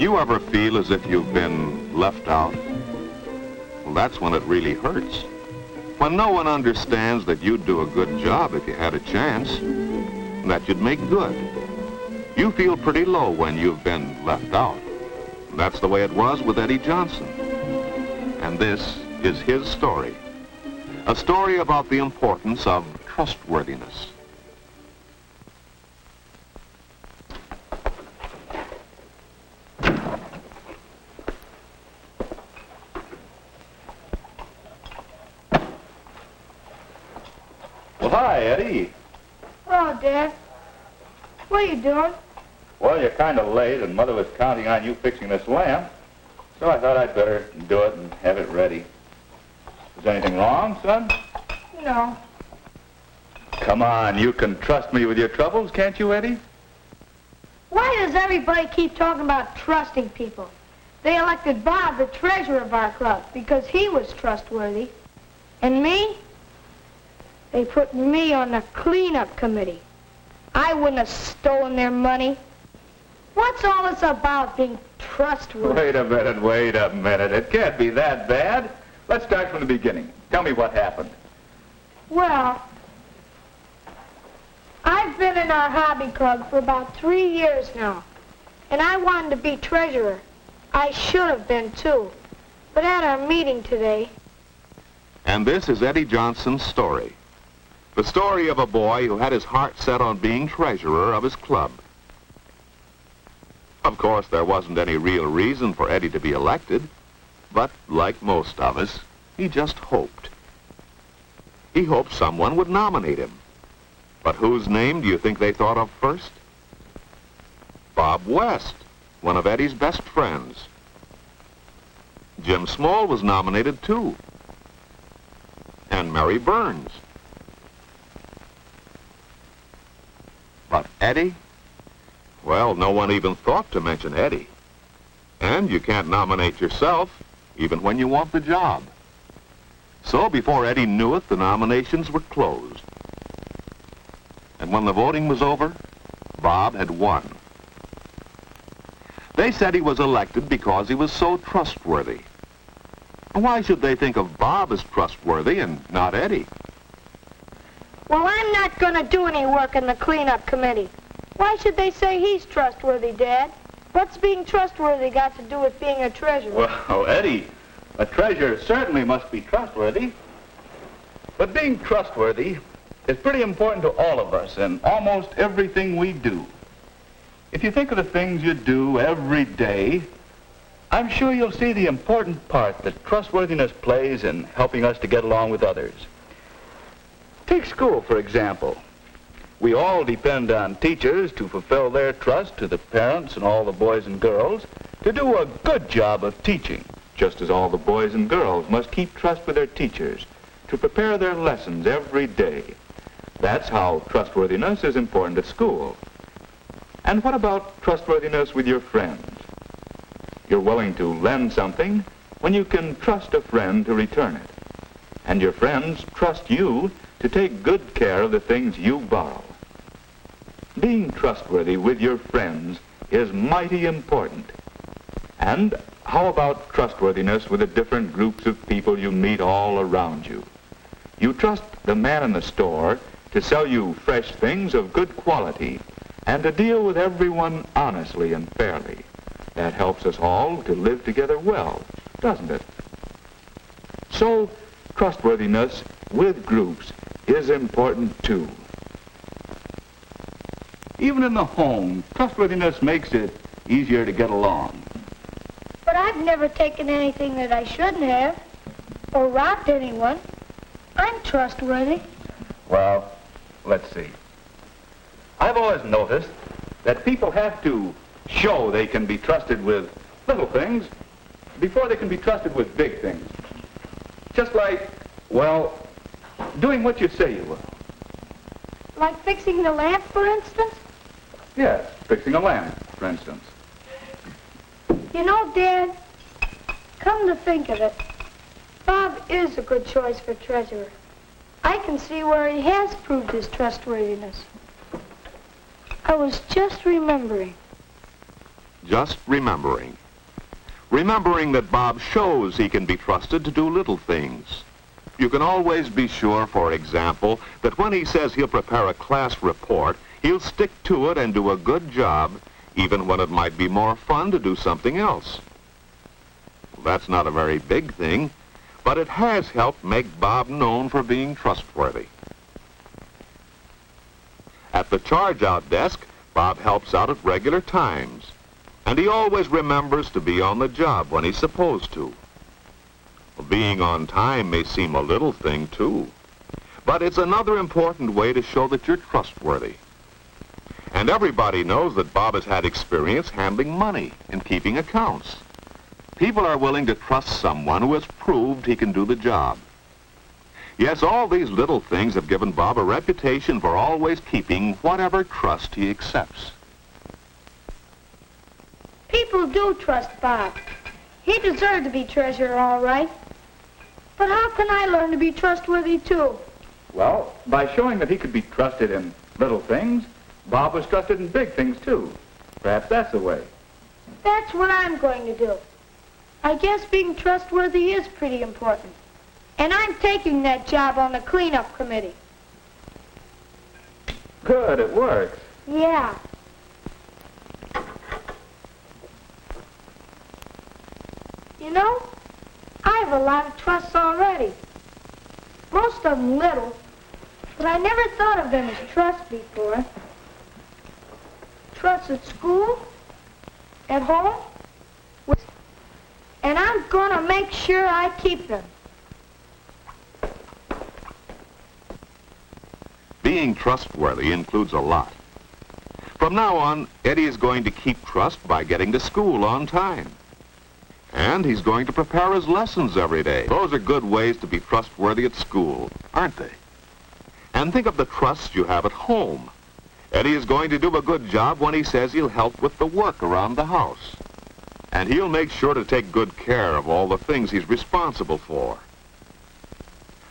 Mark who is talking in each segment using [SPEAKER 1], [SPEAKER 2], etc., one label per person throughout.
[SPEAKER 1] You ever feel as if you've been left out? Well, that's when it really hurts. When no one understands that you'd do a good job if you had a chance, that you'd make good. You feel pretty low when you've been left out. That's the way it was with Eddie Johnson. And this is his story. A story about the importance of trustworthiness.
[SPEAKER 2] Well, hi, Eddie.
[SPEAKER 3] Hello, Dad. What are you doing?
[SPEAKER 2] Well, you're kind of late, and Mother was counting on you fixing this lamp, so I thought I'd better do it and have it ready. Is anything wrong, son?
[SPEAKER 3] No.
[SPEAKER 2] Come on, you can trust me with your troubles, can't you, Eddie?
[SPEAKER 3] Why does everybody keep talking about trusting people? They elected Bob the treasurer of our club because he was trustworthy. And me? They put me on the cleanup committee. I wouldn't have stolen their money. What's all this about being trustworthy?
[SPEAKER 2] Wait a minute. It can't be that bad. Let's start from the beginning. Tell me what happened.
[SPEAKER 3] Well, I've been in our hobby club for about 3 years now, and I wanted to be treasurer. I should have been, too. But at our meeting today...
[SPEAKER 1] And this is Eddie Johnson's story. The story of a boy who had his heart set on being treasurer of his club. Of course, there wasn't any real reason for Eddie to be elected, but like most of us, he just hoped. He hoped someone would nominate him. But whose name do you think they thought of first? Bob West, one of Eddie's best friends. Jim Small was nominated too. And Mary Burns. But Eddie? Well, no one even thought to mention Eddie. And you can't nominate yourself, even when you want the job. So before Eddie knew it, the nominations were closed. And when the voting was over, Bob had won. They said he was elected because he was so trustworthy. Why should they think of Bob as trustworthy and not Eddie?
[SPEAKER 3] Well, I'm not going to do any work in the cleanup committee. Why should they say he's trustworthy, Dad? What's being trustworthy got to do with being a treasurer?
[SPEAKER 2] Well, Eddie, a treasurer certainly must be trustworthy. But being trustworthy is pretty important to all of us in almost everything we do. If you think of the things you do every day, I'm sure you'll see the important part that trustworthiness plays in helping us to get along with others. Take school, for example. We all depend on teachers to fulfill their trust to the parents and all the boys and girls to do a good job of teaching, just as all the boys and girls must keep trust with their teachers to prepare their lessons every day. That's how trustworthiness is important at school. And what about trustworthiness with your friends? You're willing to lend something when you can trust a friend to return it. And your friends trust you to take good care of the things you borrow. Being trustworthy with your friends is mighty important. And how about trustworthiness with the different groups of people you meet all around you? You trust the man in the store to sell you fresh things of good quality and to deal with everyone honestly and fairly. That helps us all to live together well, doesn't it? So, trustworthiness with groups is important too. Even in the home, trustworthiness makes it easier to get along.
[SPEAKER 3] But I've never taken anything that I shouldn't have, or robbed anyone. I'm trustworthy.
[SPEAKER 2] Well, let's see. I've always noticed that people have to show they can be trusted with little things before they can be trusted with big things. Just like, well, doing what you say you will.
[SPEAKER 3] Like fixing the lamp, for instance?
[SPEAKER 2] Yes, fixing a lamp, for instance.
[SPEAKER 3] You know, Dad, come to think of it, Bob is a good choice for treasurer. I can see where he has proved his trustworthiness. I was just remembering.
[SPEAKER 1] Just remembering. Remembering that Bob shows he can be trusted to do little things. You can always be sure, for example, that when he says he'll prepare a class report, he'll stick to it and do a good job, even when it might be more fun to do something else. That's not a very big thing, but it has helped make Bob known for being trustworthy. At the charge-out desk, Bob helps out at regular times, and he always remembers to be on the job when he's supposed to. Being on time may seem a little thing, too, but it's another important way to show that you're trustworthy. And everybody knows that Bob has had experience handling money and keeping accounts. People are willing to trust someone who has proved he can do the job. Yes, all these little things have given Bob a reputation for always keeping whatever trust he accepts.
[SPEAKER 3] People do trust Bob. He deserved to be treasurer, all right. But how can I learn to be trustworthy, too?
[SPEAKER 2] Well, by showing that he could be trusted in little things, Bob was trusted in big things, too. Perhaps that's the way.
[SPEAKER 3] That's what I'm going to do. I guess being trustworthy is pretty important. And I'm taking that job on the cleanup committee.
[SPEAKER 2] Good, it works.
[SPEAKER 3] Yeah. You know, I have a lot of trusts already. Most of them little, but I never thought of them as trusts before. Trusts at school, at home, and I'm going to make sure I keep them.
[SPEAKER 1] Being trustworthy includes a lot. From now on, Eddie is going to keep trust by getting to school on time. And he's going to prepare his lessons every day. Those are good ways to be trustworthy at school, aren't they? And think of the trust you have at home. Eddie is going to do a good job when he says he'll help with the work around the house. And he'll make sure to take good care of all the things he's responsible for.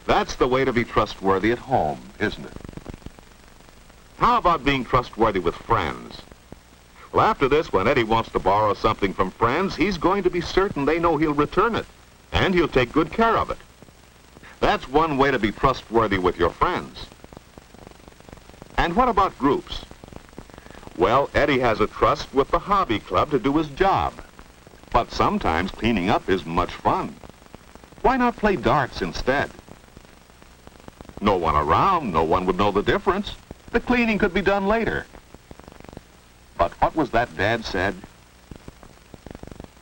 [SPEAKER 1] That's the way to be trustworthy at home, isn't it? How about being trustworthy with friends? Well, after this, when Eddie wants to borrow something from friends, he's going to be certain they know he'll return it, and he'll take good care of it. That's one way to be trustworthy with your friends. And what about groups? Well, Eddie has a trust with the hobby club to do his job. But sometimes cleaning up isn't much fun. Why not play darts instead? No one around, no one would know the difference. The cleaning could be done later. But what was that Dad said?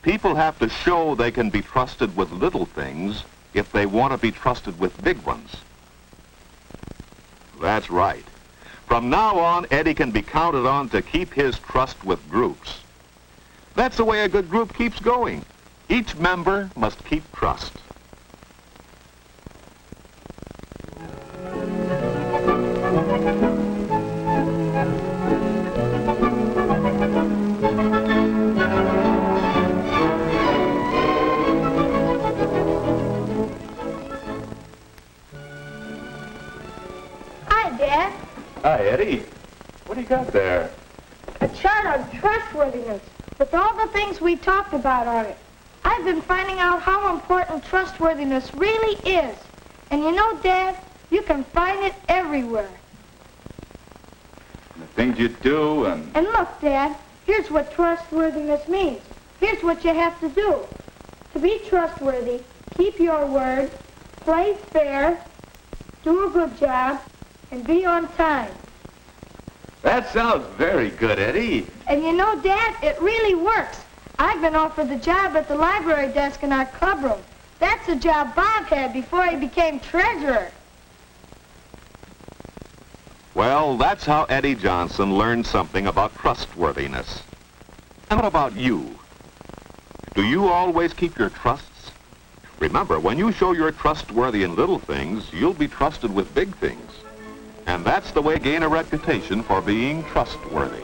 [SPEAKER 1] People have to show they can be trusted with little things if they want to be trusted with big ones. That's right. From now on, Eddie can be counted on to keep his trust with groups. That's the way a good group keeps going. Each member must keep trust.
[SPEAKER 3] Hi, Dad.
[SPEAKER 2] Hi, Eddie. What do you got there?
[SPEAKER 3] A chart on trustworthiness with all the things we talked about on it. I've been finding out how important trustworthiness really is. And you know, Dad, you can find it everywhere.
[SPEAKER 2] The things you do and...
[SPEAKER 3] And look, Dad, here's what trustworthiness means. Here's what you have to do. To be trustworthy, keep your word, play fair, do a good job, and be on time.
[SPEAKER 2] That sounds very good, Eddie.
[SPEAKER 3] And you know, Dad, it really works. I've been offered the job at the library desk in our clubroom. That's the job Bob had before he became treasurer.
[SPEAKER 1] Well, that's how Eddie Johnson learned something about trustworthiness. And what about you? Do you always keep your trusts? Remember, when you show you're trustworthy in little things, you'll be trusted with big things. And that's the way to gain a reputation for being trustworthy.